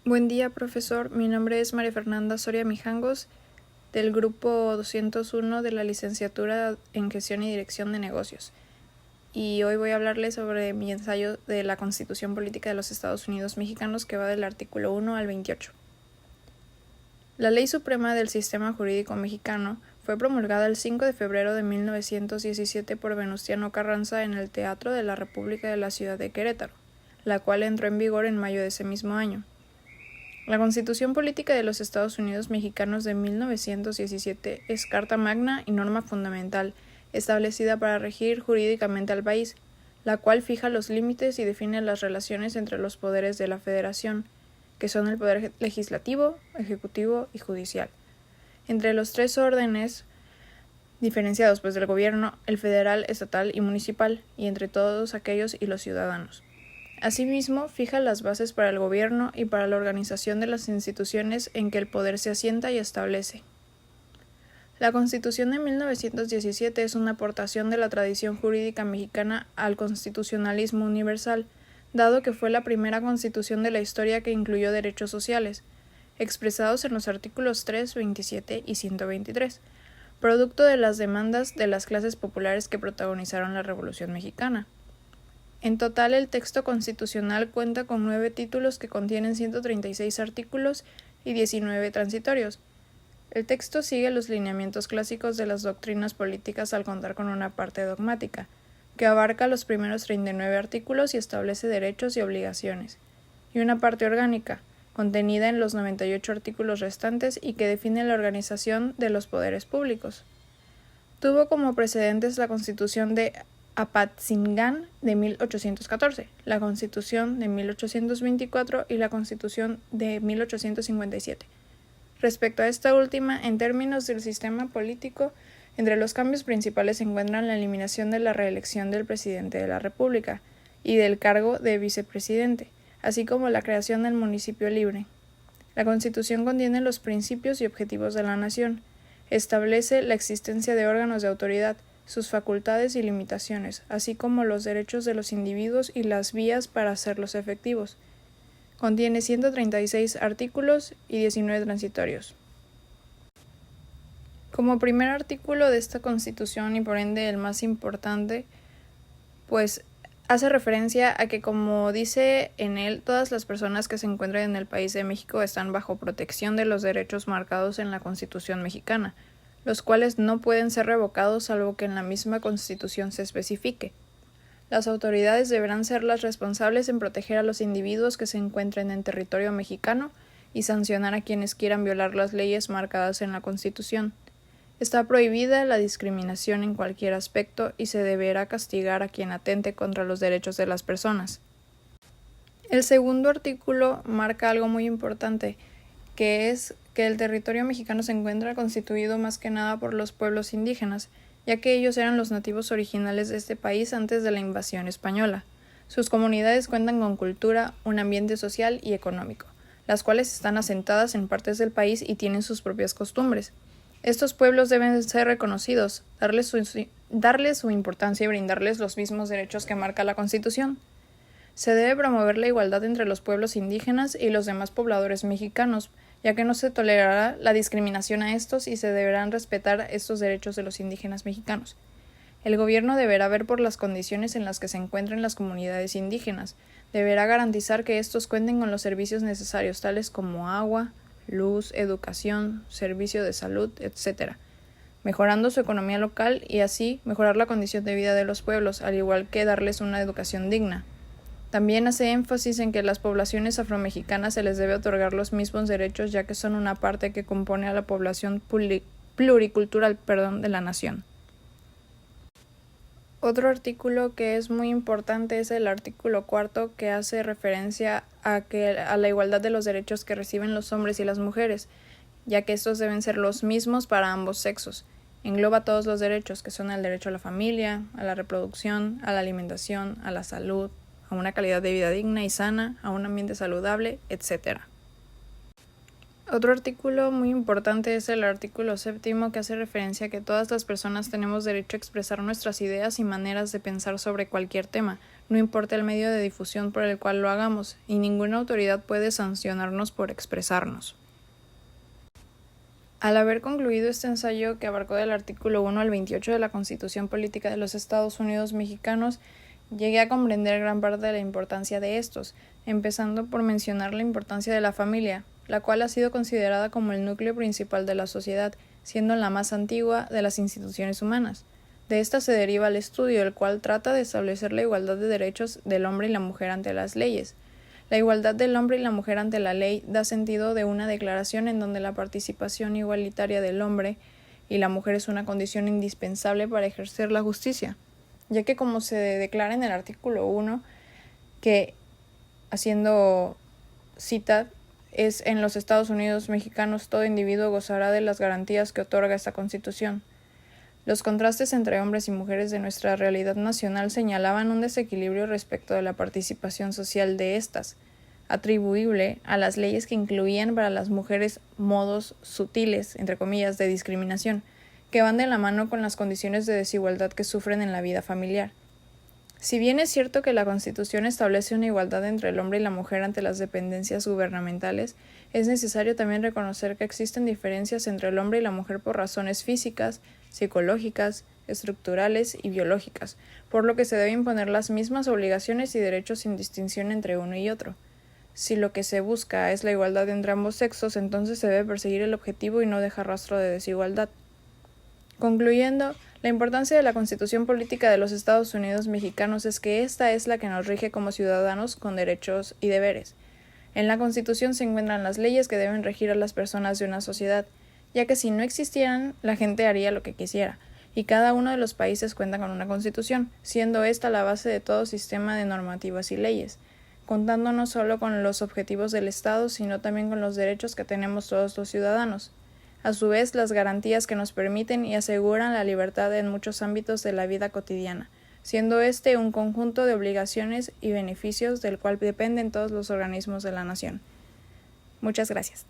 Buen día, profesor. Mi nombre es María Fernanda Soria Mijangos, del grupo 201 de la licenciatura en Gestión y Dirección de Negocios. Y hoy voy a hablarles sobre mi ensayo de la Constitución Política de los Estados Unidos Mexicanos, que va del artículo 1 al 28. La Ley Suprema del Sistema Jurídico Mexicano fue promulgada el 5 de febrero de 1917 por Venustiano Carranza en el Teatro de la República de la ciudad de Querétaro, la cual entró en vigor en mayo de ese mismo año. La Constitución Política de los Estados Unidos Mexicanos de 1917 es carta magna y norma fundamental, establecida para regir jurídicamente al país, la cual fija los límites y define las relaciones entre los poderes de la Federación, que son el poder legislativo, ejecutivo y judicial. Entre los tres órdenes diferenciados del gobierno, el federal, estatal y municipal, y entre todos aquellos y los ciudadanos. Asimismo, fija las bases para el gobierno y para la organización de las instituciones en que el poder se asienta y establece. La Constitución de 1917 es una aportación de la tradición jurídica mexicana al constitucionalismo universal, dado que fue la primera constitución de la historia que incluyó derechos sociales, expresados en los artículos 3, 27 y 123, producto de las demandas de las clases populares que protagonizaron la Revolución Mexicana. En total, el texto constitucional cuenta con 9 títulos que contienen 136 artículos y 19 transitorios. El texto sigue los lineamientos clásicos de las doctrinas políticas al contar con una parte dogmática, que abarca los primeros 39 artículos y establece derechos y obligaciones, y una parte orgánica, contenida en los 98 artículos restantes y que define la organización de los poderes públicos. Tuvo como precedentes la Constitución de Apatzingán de 1814, la Constitución de 1824 y la Constitución de 1857. Respecto a esta última, en términos del sistema político, entre los cambios principales se encuentran la eliminación de la reelección del presidente de la República y del cargo de vicepresidente, así como la creación del municipio libre. La Constitución contiene los principios y objetivos de la nación, establece la existencia de órganos de autoridad, sus facultades y limitaciones, así como los derechos de los individuos y las vías para hacerlos efectivos. Contiene 136 artículos y 19 transitorios. Como primer artículo de esta Constitución y por ende el más importante, hace referencia a que, como dice en él, todas las personas que se encuentran en el país de México están bajo protección de los derechos marcados en la Constitución mexicana, los cuales no pueden ser revocados salvo que en la misma Constitución se especifique. Las autoridades deberán ser las responsables en proteger a los individuos que se encuentren en territorio mexicano y sancionar a quienes quieran violar las leyes marcadas en la Constitución. Está prohibida la discriminación en cualquier aspecto y se deberá castigar a quien atente contra los derechos de las personas. El segundo artículo marca algo muy importante, que es que el territorio mexicano se encuentra constituido más que nada por los pueblos indígenas, ya que ellos eran los nativos originales de este país antes de la invasión española. Sus comunidades cuentan con cultura, un ambiente social y económico, las cuales están asentadas en partes del país y tienen sus propias costumbres. Estos pueblos deben ser reconocidos, darles su importancia y brindarles los mismos derechos que marca la Constitución. Se debe promover la igualdad entre los pueblos indígenas y los demás pobladores mexicanos, ya que no se tolerará la discriminación a estos y se deberán respetar estos derechos de los indígenas mexicanos. El gobierno deberá ver por las condiciones en las que se encuentren las comunidades indígenas, deberá garantizar que estos cuenten con los servicios necesarios tales como agua, luz, educación, servicio de salud, etc., mejorando su economía local y así mejorar la condición de vida de los pueblos, al igual que darles una educación digna. También hace énfasis en que a las poblaciones afromexicanas se les debe otorgar los mismos derechos, ya que son una parte que compone a la población pluricultural de la nación. Otro artículo que es muy importante es el artículo 4, que hace referencia a la igualdad de los derechos que reciben los hombres y las mujeres, ya que estos deben ser los mismos para ambos sexos. Engloba todos los derechos, que son el derecho a la familia, a la reproducción, a la alimentación, a la salud, a una calidad de vida digna y sana, a un ambiente saludable, etc. Otro artículo muy importante es el artículo 7, que hace referencia a que todas las personas tenemos derecho a expresar nuestras ideas y maneras de pensar sobre cualquier tema, no importa el medio de difusión por el cual lo hagamos, y ninguna autoridad puede sancionarnos por expresarnos. Al haber concluido este ensayo, que abarcó del artículo 1 al 28 de la Constitución Política de los Estados Unidos Mexicanos, llegué a comprender gran parte de la importancia de estos, empezando por mencionar la importancia de la familia, la cual ha sido considerada como el núcleo principal de la sociedad, siendo la más antigua de las instituciones humanas. De esta se deriva el estudio, el cual trata de establecer la igualdad de derechos del hombre y la mujer ante las leyes. La igualdad del hombre y la mujer ante la ley da sentido de una declaración en donde la participación igualitaria del hombre y la mujer es una condición indispensable para ejercer la justicia, ya que como se declara en el artículo 1, que, haciendo cita, es en los Estados Unidos mexicanos todo individuo gozará de las garantías que otorga esta Constitución. Los contrastes entre hombres y mujeres de nuestra realidad nacional señalaban un desequilibrio respecto de la participación social de estas, atribuible a las leyes que incluían para las mujeres modos sutiles, entre comillas, de discriminación, que van de la mano con las condiciones de desigualdad que sufren en la vida familiar. Si bien es cierto que la Constitución establece una igualdad entre el hombre y la mujer ante las dependencias gubernamentales, es necesario también reconocer que existen diferencias entre el hombre y la mujer por razones físicas, psicológicas, estructurales y biológicas, por lo que se deben imponer las mismas obligaciones y derechos sin distinción entre uno y otro. Si lo que se busca es la igualdad entre ambos sexos, entonces se debe perseguir el objetivo y no dejar rastro de desigualdad. Concluyendo, la importancia de la Constitución Política de los Estados Unidos Mexicanos es que esta es la que nos rige como ciudadanos con derechos y deberes. En la Constitución se encuentran las leyes que deben regir a las personas de una sociedad, ya que si no existieran, la gente haría lo que quisiera, y cada uno de los países cuenta con una Constitución, siendo esta la base de todo sistema de normativas y leyes, contando no solo con los objetivos del Estado, sino también con los derechos que tenemos todos los ciudadanos. A su vez, las garantías que nos permiten y aseguran la libertad en muchos ámbitos de la vida cotidiana, siendo este un conjunto de obligaciones y beneficios del cual dependen todos los organismos de la nación. Muchas gracias.